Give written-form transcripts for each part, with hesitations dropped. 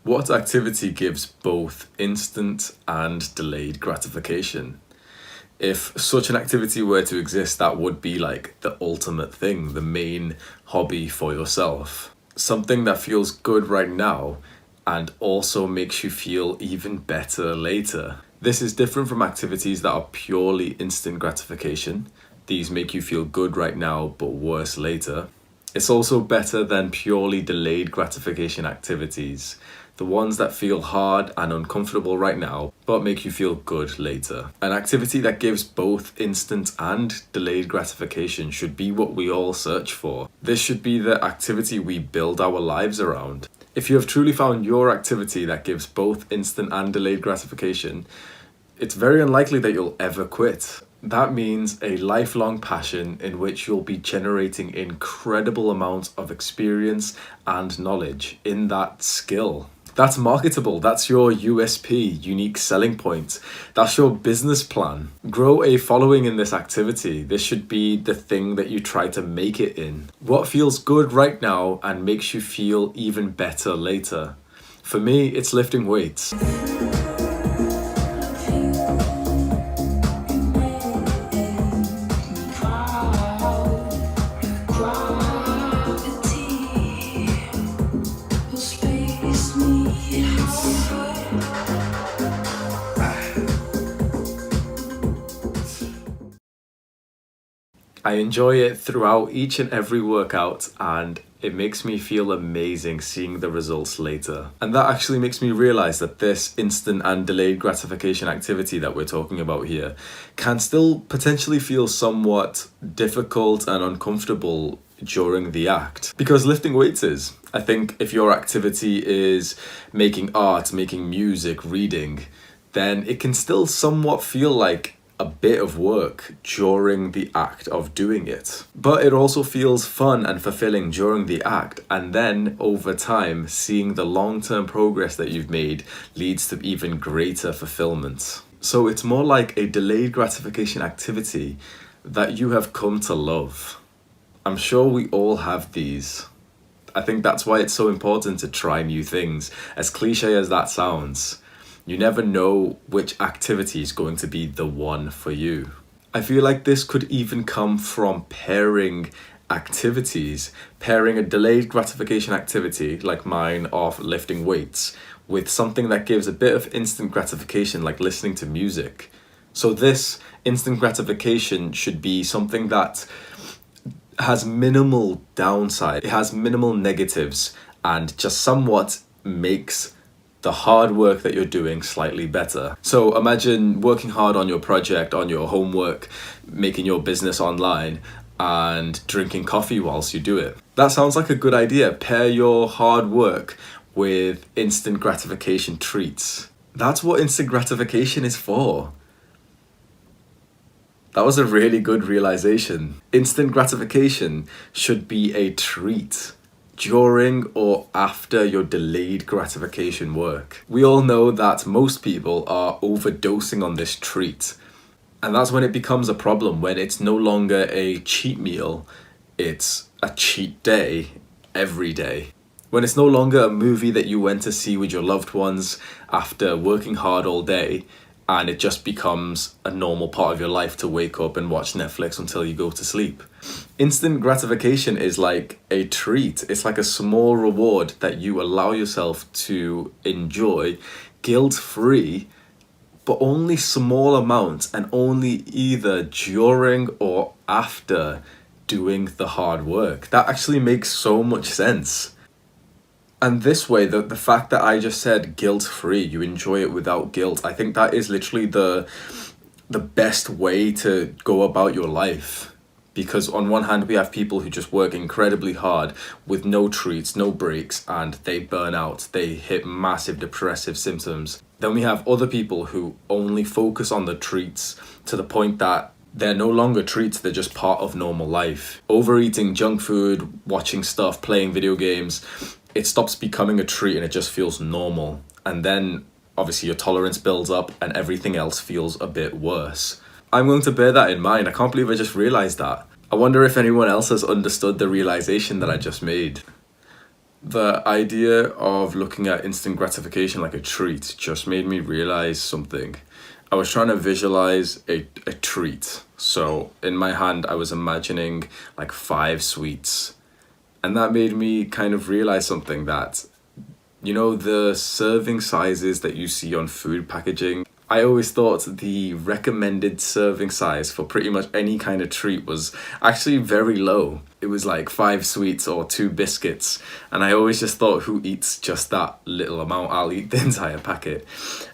What activity gives both instant and delayed gratification? If such an activity were to exist, that would be like the ultimate thing, the main hobby for yourself. Something that feels good right now and also makes you feel even better later. This is different from activities that are purely instant gratification. These make you feel good right now but worse later. It's also better than purely delayed gratification activities, the ones that feel hard and uncomfortable right now, but make you feel good later. An activity that gives both instant and delayed gratification should be what we all search for. This should be the activity we build our lives around. If you have truly found your activity that gives both instant and delayed gratification, it's very unlikely that you'll ever quit. That means a lifelong passion in which you'll be generating incredible amounts of experience and knowledge in that skill. That's marketable. That's your USP, unique selling point. That's your business plan. Grow a following in this activity. This should be the thing that you try to make it in. What feels good right now and makes you feel even better later? For me, it's lifting weights. I enjoy it throughout each and every workout, and it makes me feel amazing seeing the results later. And that actually makes me realize that this instant and delayed gratification activity that we're talking about here can still potentially feel somewhat difficult and uncomfortable during the act, because lifting weights is. I think if your activity is making art, making music, reading, then it can still somewhat feel like a bit of work during the act of doing it. But it also feels fun and fulfilling during the act, and then over time, seeing the long-term progress that you've made leads to even greater fulfillment. So it's more like a delayed gratification activity that you have come to love. I'm sure we all have these. I think that's why it's so important to try new things, as cliche as that sounds. You never know which activity is going to be the one for you. I feel like this could even come from pairing activities, pairing a delayed gratification activity like mine of lifting weights with something that gives a bit of instant gratification like listening to music. So this instant gratification should be something that has minimal downside, it has minimal negatives, and just somewhat makes the hard work that you're doing slightly better. So imagine working hard on your project, on your homework, making your business online, and drinking coffee whilst you do it. That sounds like a good idea. Pair your hard work with instant gratification treats. That's what instant gratification is for. That was a really good realization. Instant gratification should be a treat during or after your delayed gratification work. We all know that most people are overdosing on this treat. And that's when it becomes a problem, when it's no longer a cheat meal, it's a cheat day every day. When it's no longer a movie that you went to see with your loved ones after working hard all day, and it just becomes a normal part of your life to wake up and watch Netflix until you go to sleep. Instant gratification is like a treat. It's like a small reward that you allow yourself to enjoy guilt-free, but only small amounts, and only either during or after doing the hard work. That actually makes so much sense. And this way, the fact that I just said guilt-free, you enjoy it without guilt, I think that is literally the best way to go about your life. Because on one hand, we have people who just work incredibly hard with no treats, no breaks, and they burn out. They hit massive depressive symptoms. Then we have other people who only focus on the treats to the point that they're no longer treats, they're just part of normal life. Overeating junk food, watching stuff, playing video games, it stops becoming a treat and it just feels normal. And then obviously your tolerance builds up and everything else feels a bit worse. I'm going to bear that in mind. I can't believe I just realized that. I wonder if anyone else has understood the realization that I just made. The idea of looking at instant gratification like a treat just made me realize something. I was trying to visualize a treat. So in my hand, I was imagining like 5 sweets. And that made me kind of realize something, that, you know, the serving sizes that you see on food packaging, I always thought the recommended serving size for pretty much any kind of treat was actually very low. It was like 5 sweets or 2 biscuits. And I always just thought, who eats just that little amount? I'll eat the entire packet.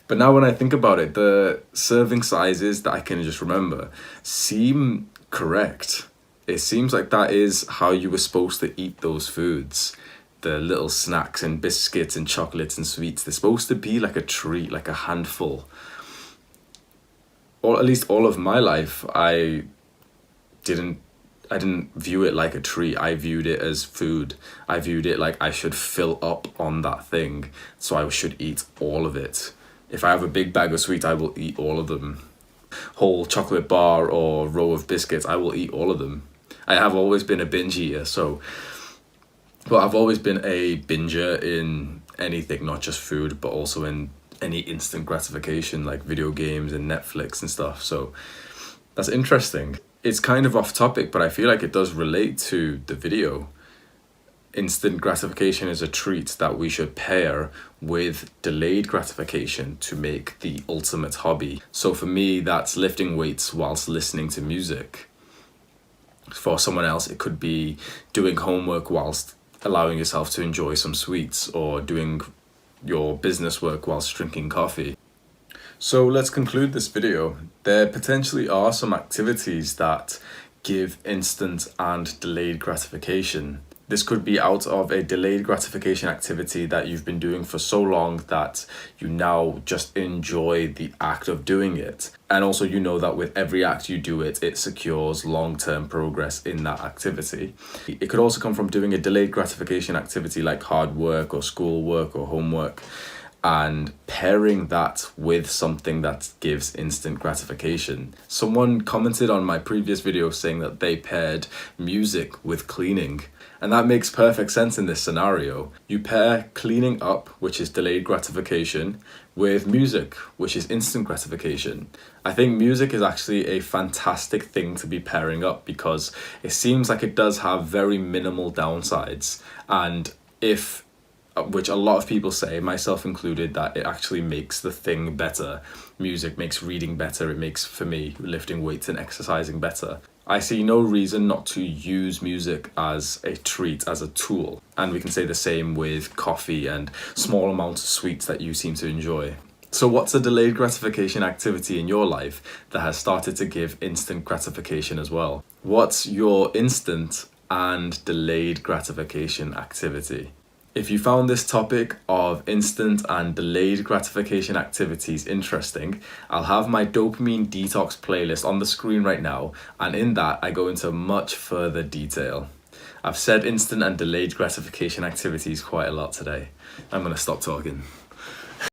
But now when I think about it, the serving sizes that I can just remember seem correct. It seems like that is how you were supposed to eat those foods. The little snacks and biscuits and chocolates and sweets, they're supposed to be like a treat, like a handful. Or at least all of my life, I didn't view it like a treat. I viewed it as food. I viewed it like I should fill up on that thing, so I should eat all of it. If I have a big bag of sweets, I will eat all of them. Whole chocolate bar or row of biscuits, I will eat all of them. I have always been a binge eater, well, I've always been a binger in anything, not just food, but also in any instant gratification like video games and Netflix and stuff. So that's interesting. It's kind of off topic, but I feel like it does relate to the video. Instant gratification is a treat that we should pair with delayed gratification to make the ultimate hobby. So for me, that's lifting weights whilst listening to music. For someone else, it could be doing homework whilst allowing yourself to enjoy some sweets, or doing your business work whilst drinking coffee. So let's conclude this video. There potentially are some activities that give instant and delayed gratification. This could be out of a delayed gratification activity that you've been doing for so long that you now just enjoy the act of doing it. And also, you know that with every act you do it secures long-term progress in that activity. It could also come from doing a delayed gratification activity like hard work or school work or homework, and pairing that with something that gives instant gratification. Someone commented on my previous video saying that they paired music with cleaning. And that makes perfect sense in this scenario. You pair cleaning up, which is delayed gratification, with music, which is instant gratification. I think music is actually a fantastic thing to be pairing up, because it seems like it does have very minimal downsides. And which a lot of people say, myself included, that it actually makes the thing better. Music makes reading better. It makes, for me, lifting weights and exercising better. I see no reason not to use music as a treat, as a tool. And we can say the same with coffee and small amounts of sweets that you seem to enjoy. So what's a delayed gratification activity in your life that has started to give instant gratification as well? What's your instant and delayed gratification activity? If you found this topic of instant and delayed gratification activities interesting, I'll have my dopamine detox playlist on the screen right now, and in that I go into much further detail. I've said instant and delayed gratification activities quite a lot today. I'm going to stop talking.